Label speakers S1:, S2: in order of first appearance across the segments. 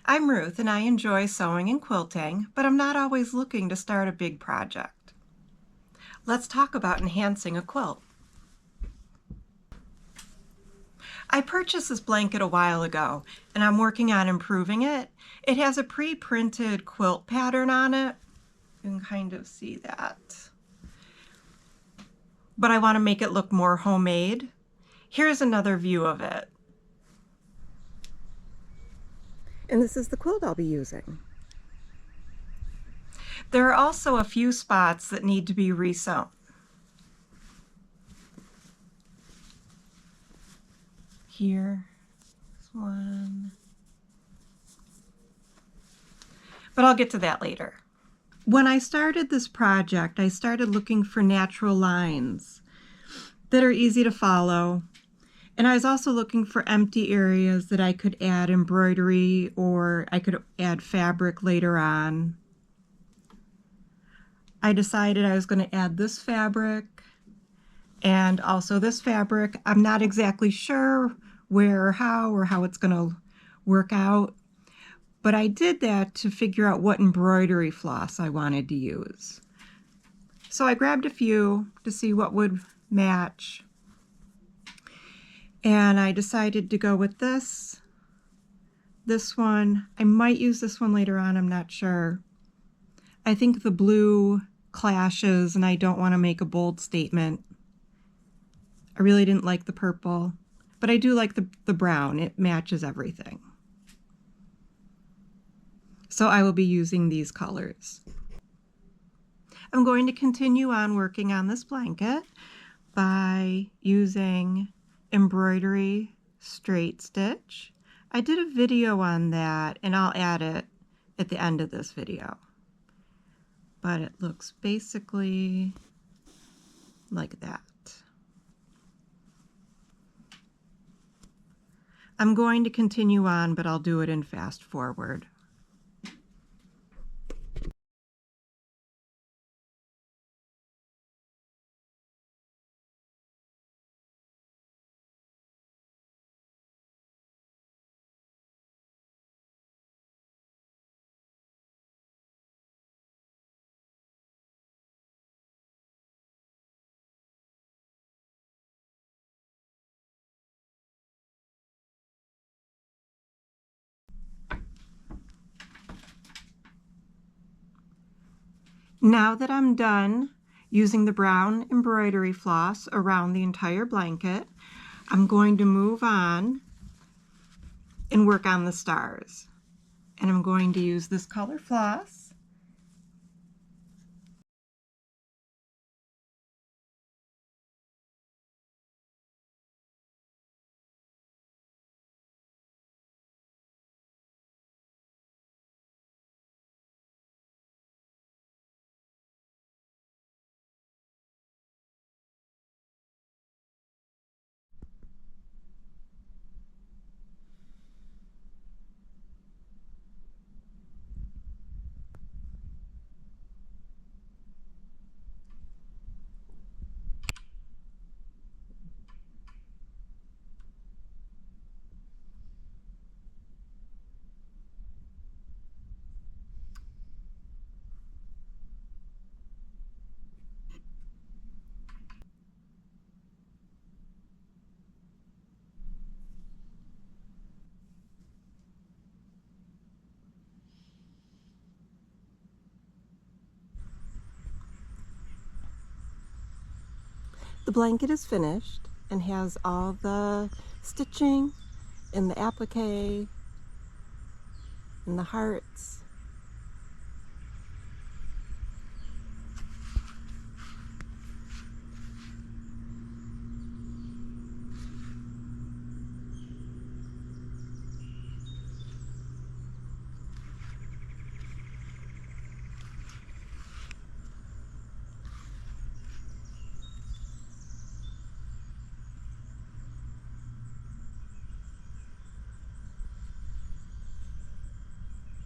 S1: I'm Ruth and I enjoy sewing and quilting, but I'm not always looking to start a big project. Let's talk about enhancing a quilt. I purchased this blanket a while ago and I'm working on improving it. It has a pre-printed quilt pattern on it. You can kind of see that. But I want to make it look more homemade. Here's another view of it. And this is the quilt I'll be using. There are also a few spots that need to be resewn. Here, this one. But I'll get to that later. When I started this project, I started looking for natural lines that are easy to follow. And I was also looking for empty areas that I could add embroidery or I could add fabric later on. I decided I was going to add this fabric and also this fabric. I'm not exactly sure where or how it's going to work out, but I did that to figure out what embroidery floss I wanted to use. So I grabbed a few to see what would match. And I decided to go with this one. I might use this one later on, I'm not sure. I think the blue clashes and I don't want to make a bold statement. I really didn't like the purple, but I do like the brown. It matches everything. So I will be using these colors. I'm going to continue on working on this blanket by using embroidery straight stitch. I did a video on that and I'll add it at the end of this video. But it looks basically like that. I'm going to continue on, but I'll do it in fast forward. Now that I'm done using the brown embroidery floss around the entire blanket, I'm going to move on and work on the stars. And I'm going to use this color floss. The blanket is finished and has all the stitching and the applique and the hearts.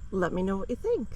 S1: Let me know what you think.